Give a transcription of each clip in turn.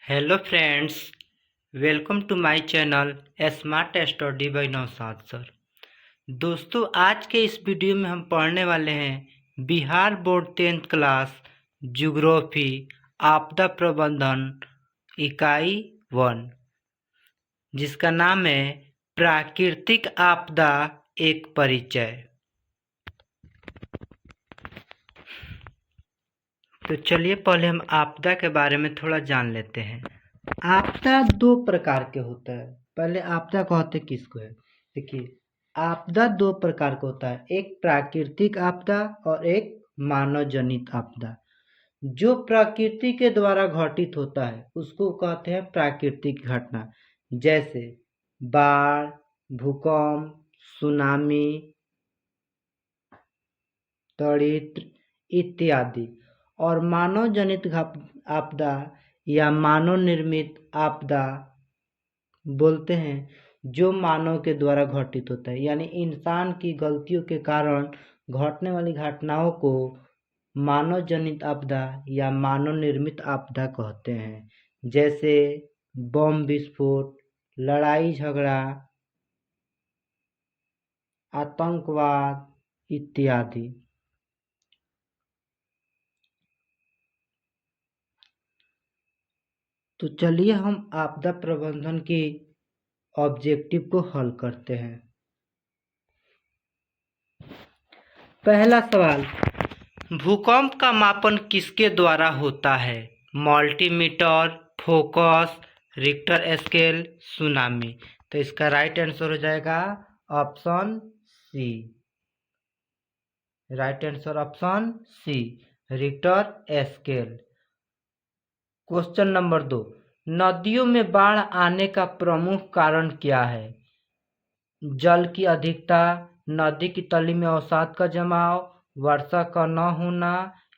Hello friends, welcome to my channel smart study by Naushad sir. दोस्तों, आज के इस वीडियो में हम पढ़ने वाले हैं Bihar board 10th class geography आपदा प्रबंधन इकाई 1, जिसका नाम है प्राकृतिक आपदा एक परिचय। तो चलिए पहले हम आपदा के बारे में थोड़ा जान लेते हैं। आपदा दो प्रकार के होता है। पहले आपदा कहते किसको है? देखिए, आपदा दो प्रकार का होता है, एक प्राकृतिक आपदा और एक मानव जनित आपदा। जो प्रकृति के द्वारा घटित होता है उसको कहते हैं प्राकृतिक घटना, जैसे बाढ़, भूकंप, सुनामी, दरिद्र इत्यादि। और मानव जनित आपदा या मानव निर्मित आपदा बोलते हैं जो मानव के द्वारा घटित होता है, यानी इंसान की गलतियों के कारण घटने वाली घटनाओं को मानव जनित आपदा या मानव निर्मित आपदा कहते हैं, जैसे बम विस्फोट, लड़ाई झगड़ा, आतंकवाद इत्यादि। तो चलिए हम आपदा प्रबंधन के ऑब्जेक्टिव को हल करते हैं। पहला सवाल, भूकंप का मापन किसके द्वारा होता है? Multimeter, focus, Richter scale, tsunami. तो इसका राइट आंसर हो जाएगा option C. Right answer option C, Richter scale. Question number 2, नदियों में बाढ़ आने का प्रमुख कारण क्या है? जल की अधिकता, नदी की तली में अवसाद का जमाव, वर्षा का न होना,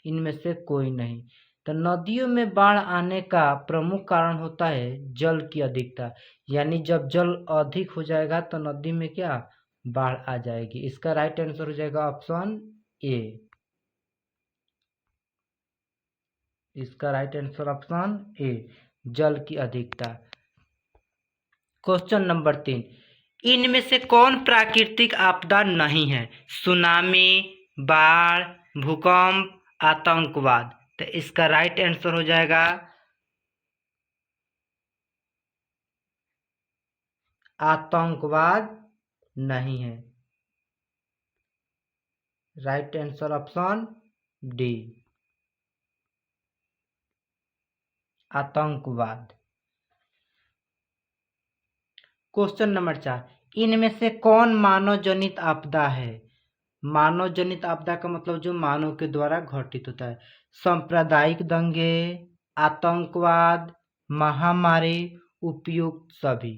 इनमें से कोई नहीं। तो नदियों में बाढ़ आने का प्रमुख कारण होता है जल की अधिकता, यानी जब जल अधिक हो जाएगा तो नदी में क्या बाढ़ आ जाएगी। इसका राइट आंसर हो जाएगा ऑप्शन ए। इसका राइट आंसर ऑप्शन ए, जल की अधिकता। क्वेश्चन नंबर 3, इनमें से कौन प्राकृतिक आपदा नहीं है? सुनामी, बाढ़, भूकंप, आतंकवाद। तो इसका राइट आंसर हो जाएगा आतंकवाद नहीं है। राइट आंसर ऑप्शन डी, आतंकवाद। क्वेश्चन नंबर 4, इनमें से कौन मानव जनित आपदा है? मानव जनित आपदा का मतलब जो मानव के द्वारा घटित होता है। सांप्रदायिक दंगे, आतंकवाद, महामारी, उपयुक्त सभी।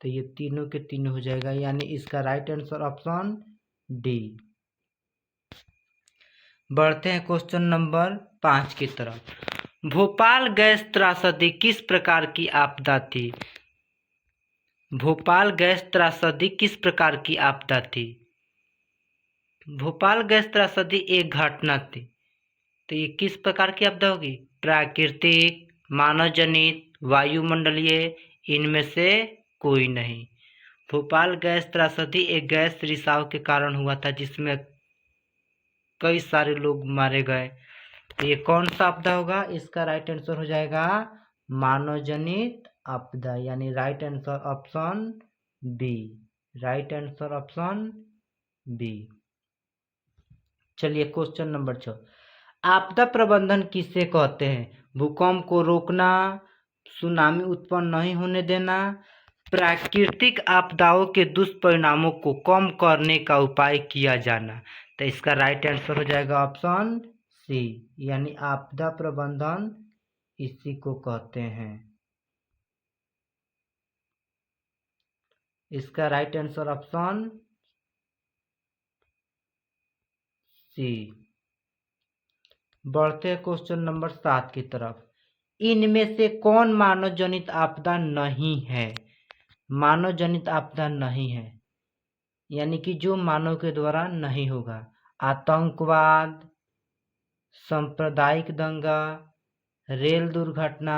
तो ये तीनों के तीनों हो जाएगा, यानी इसका राइट आंसर ऑप्शन डी। बढ़ते हैं क्वेश्चन नंबर 5 की तरफ। भोपाल गैस त्रासदी किस प्रकार की आपदा थी? भोपाल गैस त्रासदी किस प्रकार की आपदा थी? भोपाल गैस त्रासदी एक घटना थी। तो ये किस प्रकार की आपदा होगी? प्राकृतिक, मानव जनित, वायुमंडलीय, इनमें से कोई नहीं। भोपाल गैस त्रासदी एक गैस रिसाव के कारण हुआ था, जिसमें कई सारे लोग मारे गए। तो ये कौन सा आपदा होगा? इसका राइट आंसर हो जाएगा मानव जनित आपदा, यानी right answer option B. Right answer option B. चलिए क्वेश्चन नंबर 6, आपदा प्रबंधन किसे कहते हैं? भूकंप को रोकना, सुनामी उत्पन्न नहीं होने देना, प्राकृतिक आपदाओं के दुष्परिणामों को कम करने का उपाय किया जाना। तो इसका राइट आंसर हो जाएगा ऑप्शन सी, यानी आपदा प्रबंधन इसी को कहते हैं। इसका राइट आंसर ऑप्शन सी। बढ़ते हैं क्वेश्चन नंबर 7 की तरफ। इनमें से कौन मानव जनित आपदा नहीं है? मानव जनित आपदा नहीं है, यानी कि जो मानव के द्वारा नहीं होगा। आतंकवाद, सांप्रदायिक दंगा, रेल दुर्घटना,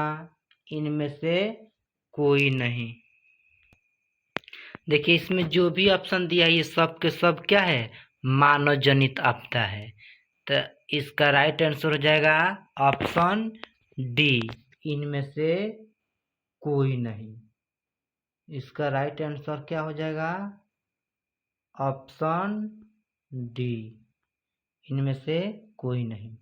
इनमें से कोई नहीं। देखिए इसमें जो भी ऑप्शन दिया है ये सब के सब क्या है, मानव जनित आपदा है। तो इसका राइट आंसर हो जाएगा ऑप्शन डी, इनमें से कोई नहीं। इसका राइट आंसर क्या हो जाएगा, ऑप्शन डी, इनमें से कोई नहीं।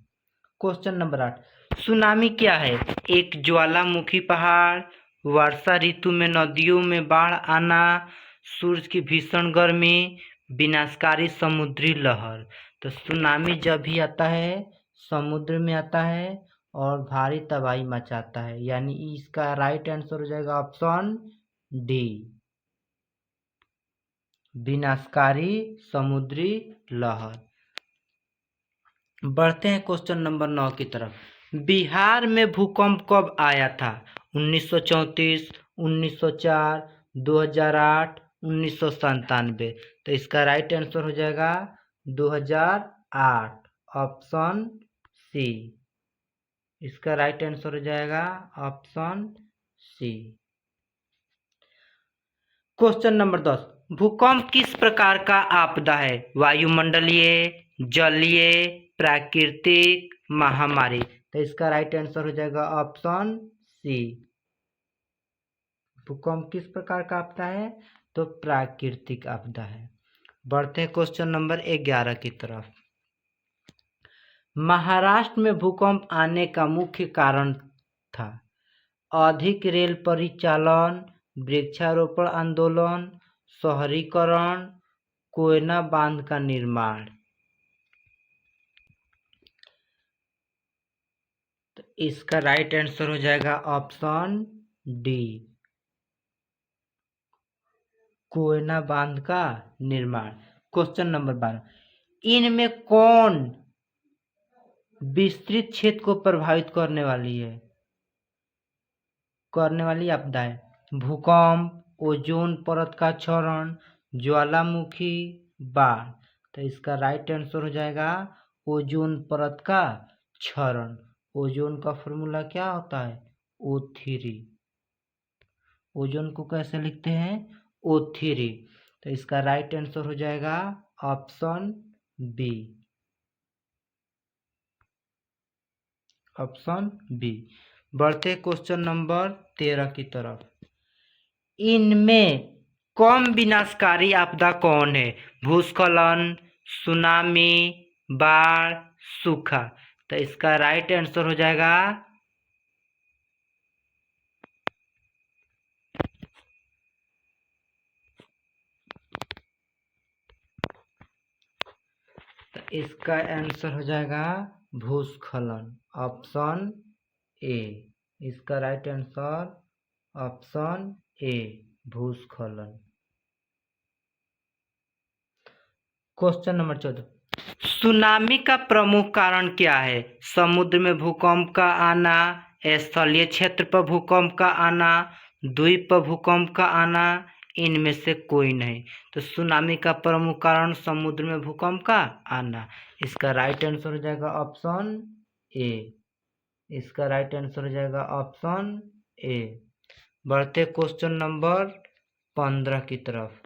क्वेश्चन नंबर 8, सुनामी क्या है? एक ज्वालामुखी पहाड़, वर्षा ऋतु में नदियों में बाढ़ आना, सूरज की भीषण गर्मी, विनाशकारी समुद्री लहर। तो सुनामी जब भी आता है समुद्र में आता है और भारी तबाही मचाता है, यानी इसका राइट आंसर हो जाएगा ऑप्शन डी, विनाशकारी समुद्री लहर। बढ़ते हैं क्वेश्चन नंबर 9 की तरफ। बिहार में भूकंप कब आया था? 1934, 1904, 2008, 1997। तो इसका राइट आंसर हो जाएगा 2008, ऑप्शन सी। इसका राइट आंसर हो जाएगा ऑप्शन सी। क्वेश्चन नंबर 10, भूकंप किस प्रकार का आपदा है? वायुमंडलीय, जलीय, प्राकृतिक, महामारी। तो इसका राइट आंसर हो जाएगा ऑप्शन सी। भूकंप किस प्रकार का आपदा है? तो प्राकृतिक आपदा है। बढ़ते हैं क्वेश्चन नंबर 11 की तरफ। महाराष्ट्र में भूकंप आने का मुख्य कारण था अधिक रेल परिचालन, वृक्षारोपण आंदोलन, शहरीकरण, कोयना बांध का निर्माण। तो इसका राइट आंसर हो जाएगा ऑप्शन डी, कोयना बांध का निर्माण। क्वेश्चन नंबर 12, इनमें कौन विस्तृत क्षेत्र को प्रभावित करने वाली आपदा है? भूकंप, ओजोन परत का क्षरण, ज्वालामुखी, बाढ़। तो इसका राइट आंसर हो जाएगा ओजोन परत का क्षरण। ओजोन का फॉर्मूला क्या होता है? O3। ओजोन को कैसे लिखते हैं? O3। तो इसका राइट आंसर हो जाएगा ऑप्शन बी, ऑप्शन बी। बढ़ते क्वेश्चन नंबर 13 की तरफ। इनमें कम विनाशकारी आपदा कौन है? भूस्खलन, सुनामी, बाढ़, सूखा। तो इसका राइट आंसर हो जाएगा इसका आंसर हो जाएगा भूस्खलन, ऑप्शन ए। इसका राइट आंसर ऑप्शन ए, भूस्खलन। क्वेश्चन नंबर 14, सुनामी का प्रमुख कारण क्या है? समुद्र में भूकंप का आना, स्थलीय क्षेत्र पर भूकंप का आना, द्वीप पर भूकंप का आना, इनमें से कोई नहीं। तो सुनामी का प्रमुख कारण समुद्र में भूकंप का आना। इसका राइट आंसर हो जाएगा ऑप्शन ए। इसका राइट आंसर हो जाएगा ऑप्शन ए। बढ़ते क्वेश्चन नंबर 15 की तरफ।